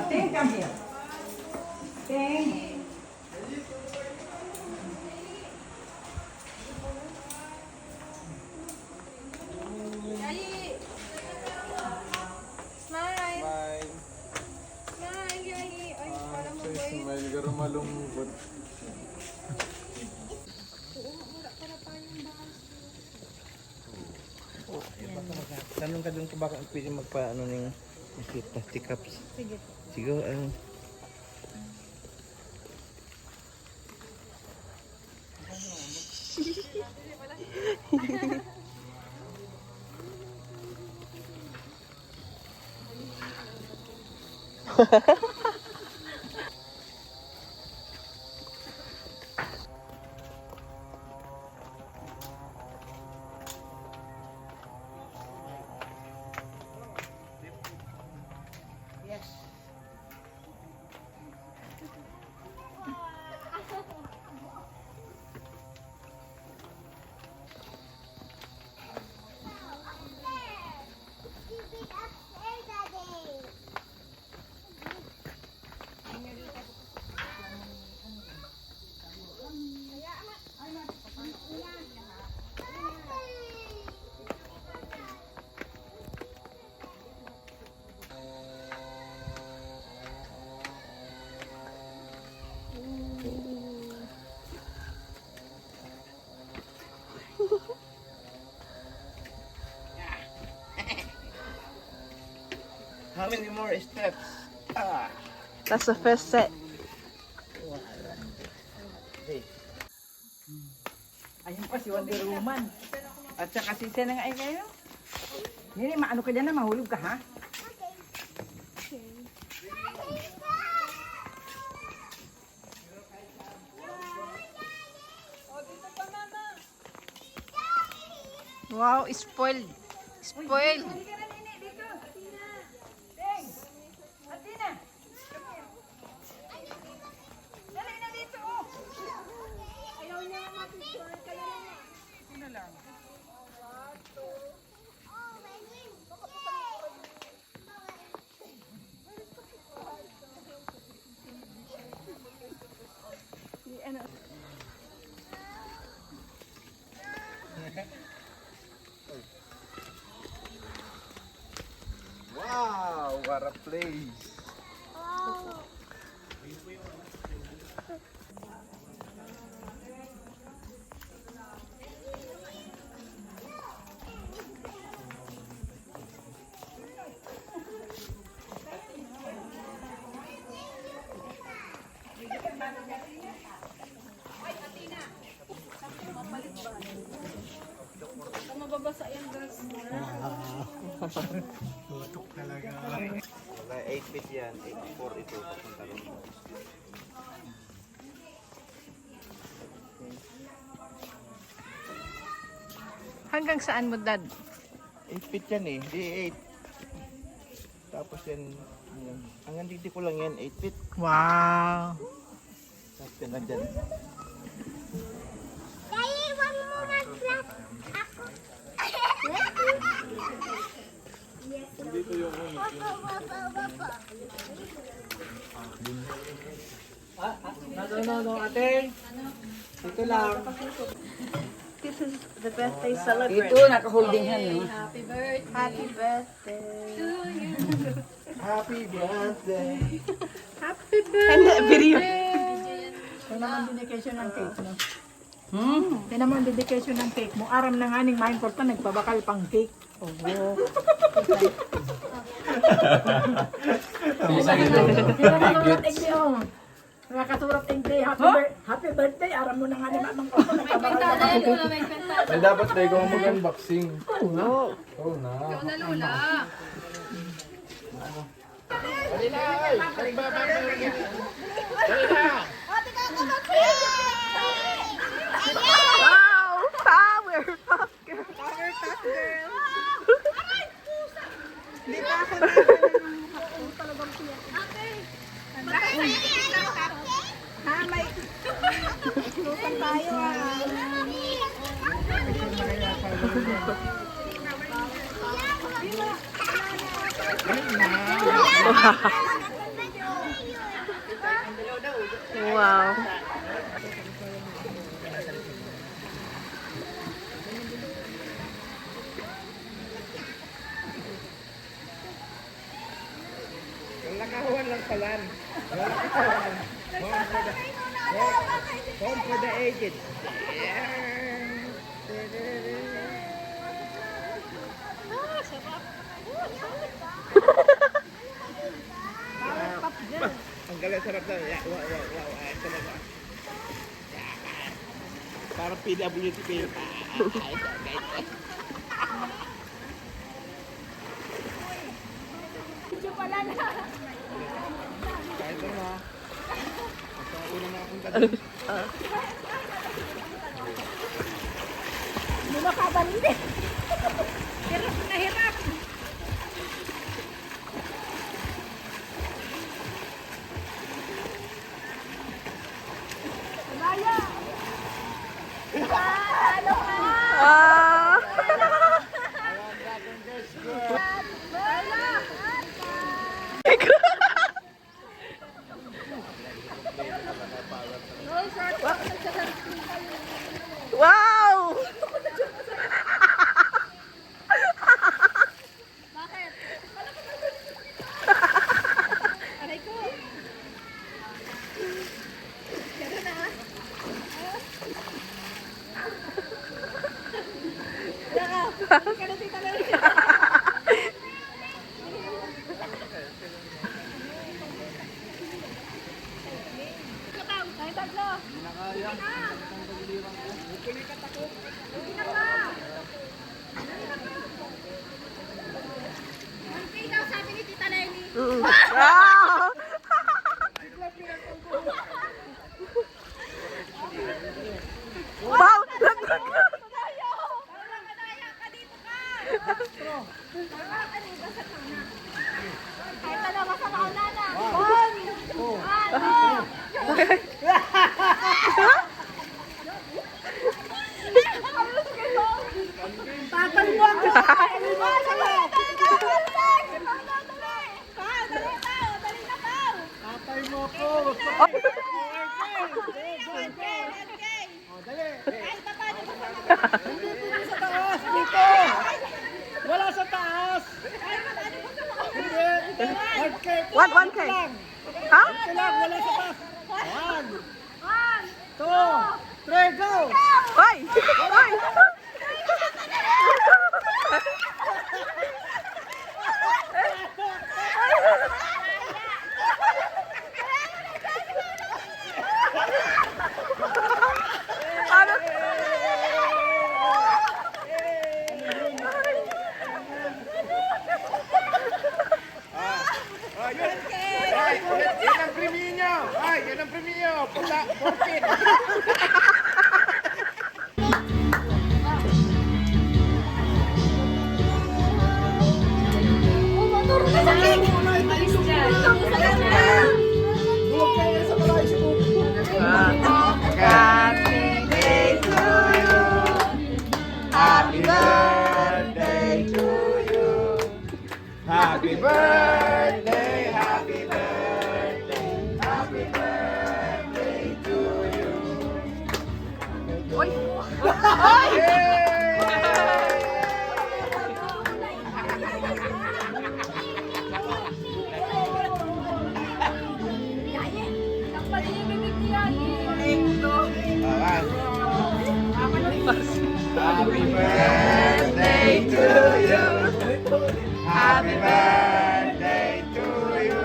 Ating, come here. Ating. Smile! Bye. Smile, Yagi! Ay, parang mabuhay. Smile ka rin malungkot. Tanong ka doon kung baka pwede magpa-ano ng plastic cups. Sige. Siguro, how many more steps? That's the first set. Ayun pa si Wonder Woman. At saka si Sena nga ay kayo. Nini, maano ka dyan na mahulog ka ha? Wow, spoiled. Spoiled. Wow, what a place. Mababasa yan, guys. Wala, 8 feet yan. 8'4" ito. Papunta rin. Hanggang saan mo, Dad? 8 feet yan eh. Di 8. Tapos yan. Hanggang dito ko lang yan. 8 feet. Wow. Tapos yan lang dyan. Dito yung No, ate. Ito lang. This is the birthday celebration. Ito, naka-holding hand, no? Happy birthday. Happy birthday. To you. Happy birthday! Happy birthday. Video. Ito naman dedication ng cake, no? Ito naman dedication ng cake mo. Aram na nga ning mindful pa, nagpabakal pang cake. Oh, nakasurat tingti, happy birthday, aram mo na nga ni mamang ko. May pintada yan, Lula. May pintada. May dapat tayo kung mag-unboxing. Oo. Oh na. Ikaw na, Lula. Wow! Powerpuff Girl! Powerpuff Girl. Hindi pa ako ha, may lutan tayo Wow. Yung nakahuan lang palan. Home for the aged. Ang galing sarap na. Wow. Ay, talaga. Parang PWT film. Kahit ano ha. Basta una na akong tagal. Hindi makabalindi. Hirap na hirap. Ah! Wow! Ah! Wow! Wala sa taas! What? 1K? Ha? Wala sa taas! 1, 2, 3, go! Hoy! Hoy! Ano? Yan ang premium nyo! Ay, yan ang premium! Pula, 14! Happy day to you. Happy birthday to you. Happy birthday, happy birthday, happy birthday to you. Oy! Happy birthday to you. Happy birthday to you.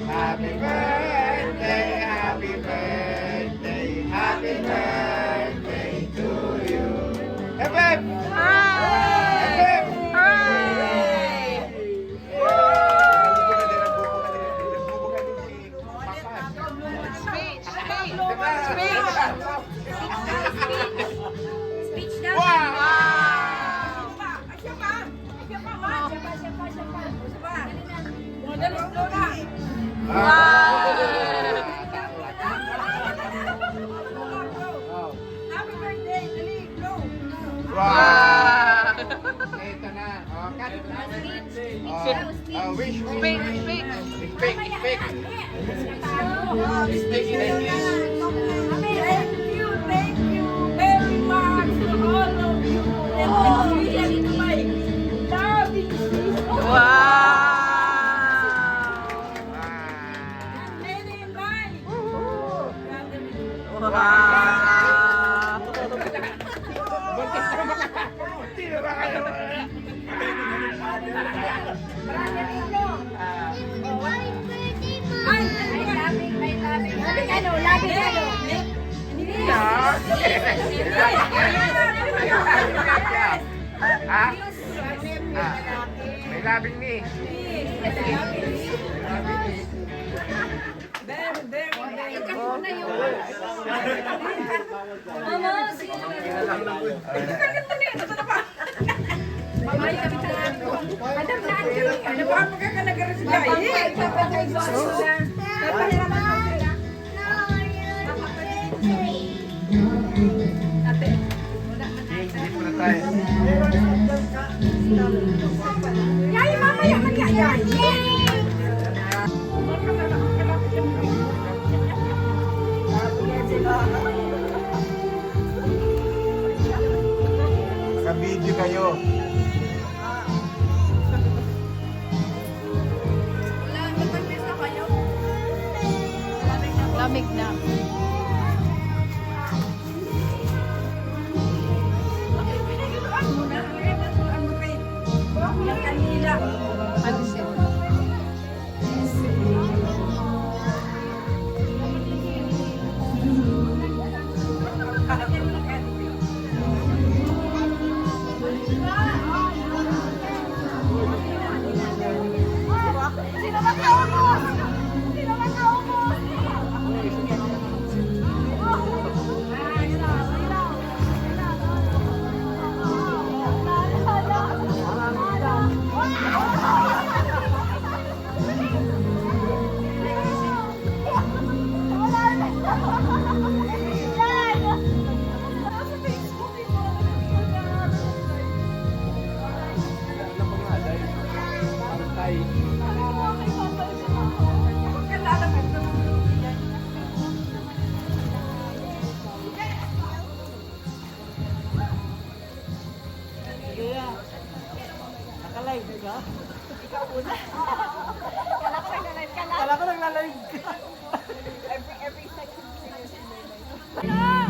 Happy birthday, happy birthday, happy birthday to you. Hep hep! Hep hep! Wow! Ito na. Oh, cut. Wish, Fake, fake. It's fake, it's fake. It's fake in English. Thank you very much to all of you. And especially to my loving sister. Wow! Many mine. Wow! May labing ni. Naka-video kayo. Lamig na. Every second.